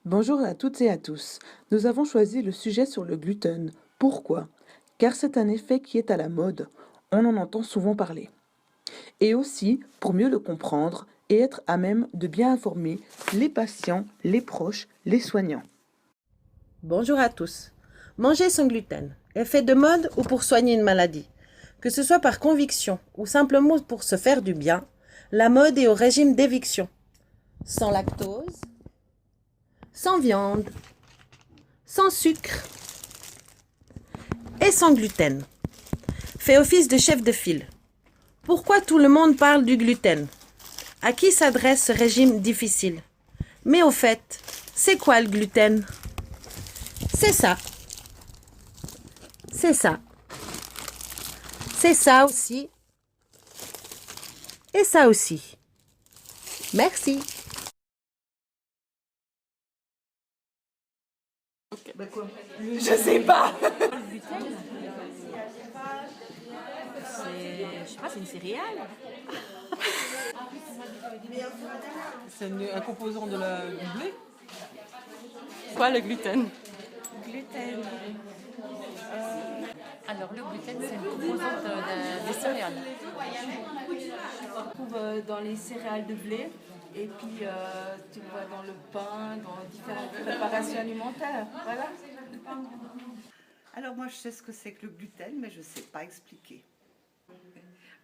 Bonjour à toutes et à tous. Nous avons choisi le sujet sur le gluten. Pourquoi? Car c'est un effet qui est à la mode. On en entend souvent parler. Et aussi pour mieux le comprendre et être à même de bien informer les patients, les proches, les soignants. Bonjour à tous. Manger sans gluten, effet de mode ou pour soigner une maladie? Que ce soit par conviction ou simplement pour se faire du bien, la mode est au régime d'éviction. Sans lactose, sans viande, sans sucre et sans gluten. Fait office de chef de file. Pourquoi tout le monde parle du gluten? À qui s'adresse ce régime difficile? Mais au fait, c'est quoi le gluten? C'est ça. C'est ça. C'est ça aussi. Et ça aussi. Merci. Je sais pas. Je sais pas, c'est une céréale. C'est un composant du blé. Quoi le gluten? Gluten. Alors le gluten, c'est une composante des céréales. On le trouve dans les céréales de blé et puis tu le vois dans le pain, dans différentes préparations alimentaires. Voilà. Alors moi je sais ce que c'est que le gluten, mais je ne sais pas expliquer.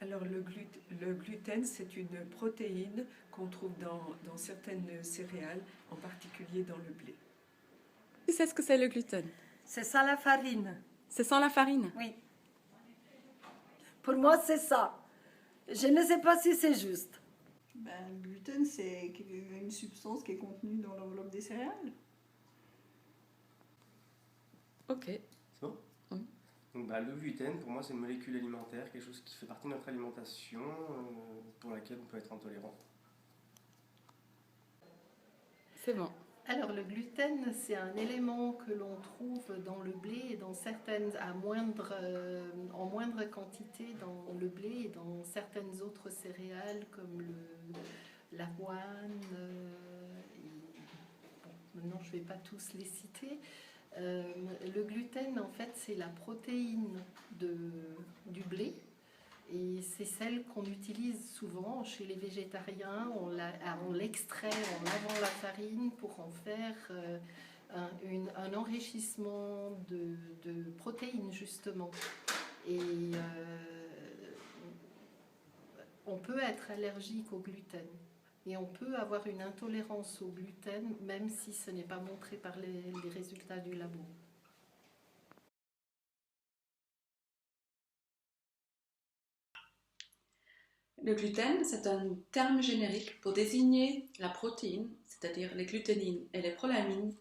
Alors le gluten, c'est une protéine qu'on trouve dans certaines céréales, en particulier dans le blé. Tu sais ce que c'est le gluten? C'est ça la farine. C'est sans la farine? Oui. Pour moi, c'est ça. Je ne sais pas si c'est juste. Le gluten, c'est une substance qui est contenue dans l'enveloppe des céréales. Ok. C'est bon? Oui. Donc, le gluten, pour moi, c'est une molécule alimentaire, quelque chose qui fait partie de notre alimentation, pour laquelle on peut être intolérant. C'est bon. Alors le gluten, c'est un élément que l'on trouve dans le blé et dans certaines, en moindre quantité dans le blé et dans certaines autres céréales comme l'avoine. Maintenant, je ne vais pas tous les citer. Le gluten, en fait, c'est la protéine du blé. Et c'est celle qu'on utilise souvent chez les végétariens. On l'extrait en lavant la farine pour en faire un enrichissement de protéines, justement. Et on peut être allergique au gluten. Et on peut avoir une intolérance au gluten, même si ce n'est pas montré par les résultats du labo. Le gluten, c'est un terme générique pour désigner la protéine, c'est-à-dire les gluténines et les prolamines,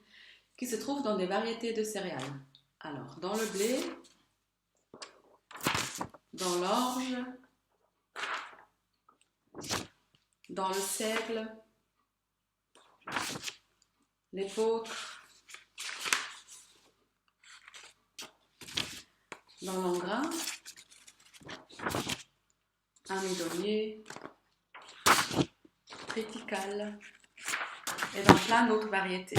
qui se trouvent dans des variétés de céréales. Alors, dans le blé, dans l'orge, dans le seigle, l'épeautre, dans l'engrais, amidonnier, triticale et dans plein d'autres variétés.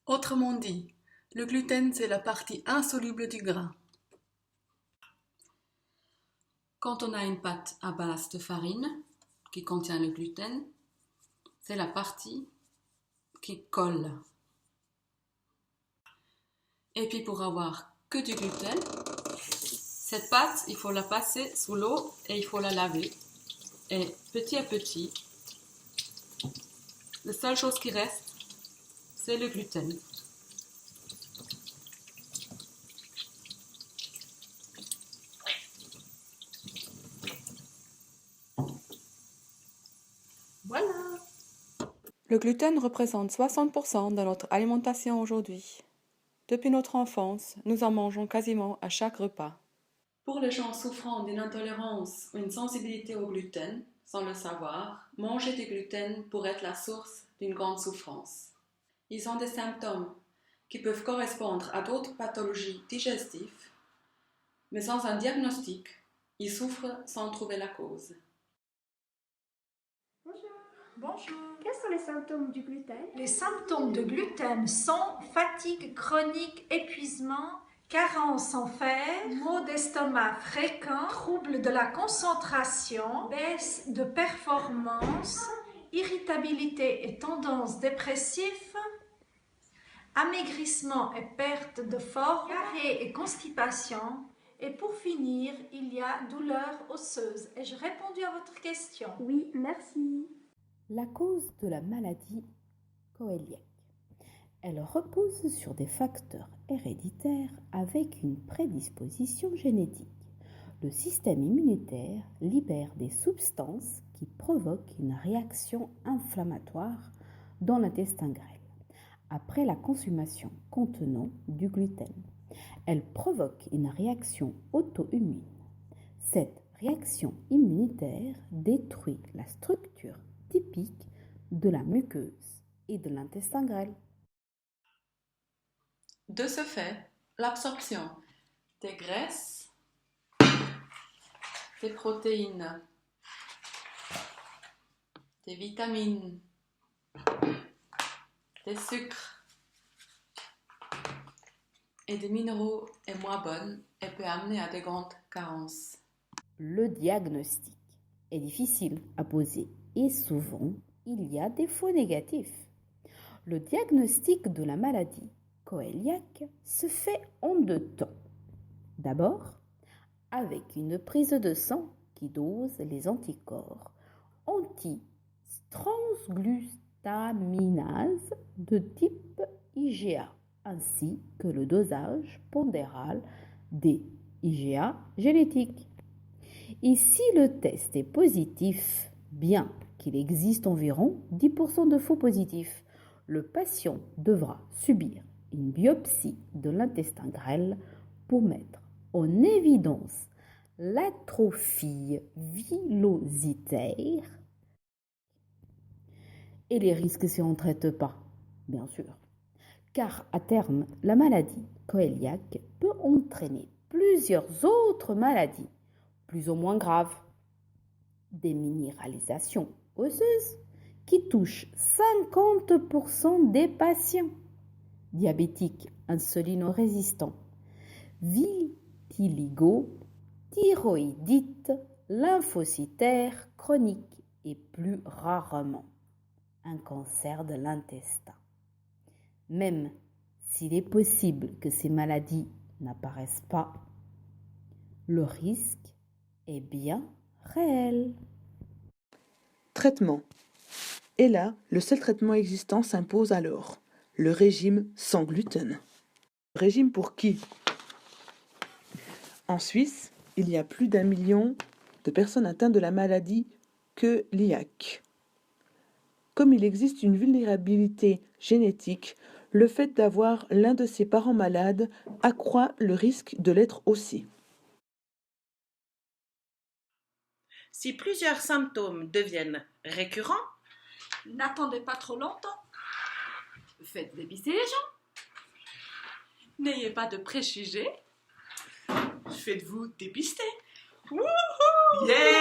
Autrement dit, le gluten, c'est la partie insoluble du gras. Quand on a une pâte à base de farine qui contient le gluten, c'est la partie qui colle. Et puis pour avoir que du gluten, cette pâte, il faut la passer sous l'eau et il faut la laver. Et petit à petit, la seule chose qui reste, c'est le gluten. Voilà. Le gluten représente 60% de notre alimentation aujourd'hui. Depuis notre enfance, nous en mangeons quasiment à chaque repas. Pour les gens souffrant d'une intolérance ou une sensibilité au gluten, sans le savoir, manger du gluten pourrait être la source d'une grande souffrance. Ils ont des symptômes qui peuvent correspondre à d'autres pathologies digestives, mais sans un diagnostic, ils souffrent sans trouver la cause. Bonjour. Bonjour. Quels sont les symptômes du gluten? Les symptômes de gluten sont fatigue chronique, épuisement, carence en fer, maux d'estomac fréquents, troubles de la concentration, baisse de performance, irritabilité et tendance dépressive, amaigrissement et perte de forme, diarrhée et constipation. Et pour finir, il y a douleur osseuse. Ai-je répondu à votre question? Oui, merci. La cause de la maladie coœliaque. Elle repose sur des facteurs héréditaires avec une prédisposition génétique. Le système immunitaire libère des substances qui provoquent une réaction inflammatoire dans l'intestin grêle après la consommation contenant du gluten. Elle provoque une réaction auto-immune. Cette réaction immunitaire détruit la structure typique de la muqueuse et de l'intestin grêle. De ce fait, l'absorption des graisses, des protéines, des vitamines, des sucres et des minéraux est moins bonne et peut amener à de grandes carences. Le diagnostic est difficile à poser et souvent il y a des faux négatifs. Le diagnostic de la maladie coœliaque se fait en 2 temps. D'abord, avec une prise de sang qui dose les anticorps anti-transglutaminase de type IgA, ainsi que le dosage pondéral des IgA génétiques. Et si le test est positif, bien qu'il existe environ 10% de faux positifs, le patient devra subir une biopsie de l'intestin grêle pour mettre en évidence l'atrophie villositaire et les risques si on ne traite pas, bien sûr. Car à terme, la maladie coœliaque peut entraîner plusieurs autres maladies, plus ou moins graves. Des minéralisations osseuses qui touchent 50% des patients, diabétiques insulino-résistants, vitiligo, thyroïdite, lymphocytaire chronique et plus rarement un cancer de l'intestin. Même s'il est possible que ces maladies n'apparaissent pas, le risque est bien réel. Traitement. Et là, le seul traitement existant s'impose alors, le régime sans gluten. Régime pour qui? En Suisse, il y a plus d'1 million de personnes atteintes de la maladie coœliaque. Comme il existe une vulnérabilité génétique, le fait d'avoir l'un de ses parents malades accroît le risque de l'être aussi. Si plusieurs symptômes deviennent récurrents, N'attendez pas trop longtemps. Faites dépister les gens. N'ayez pas de préjugés. faites-vous dépister. Wouhou! Yeah!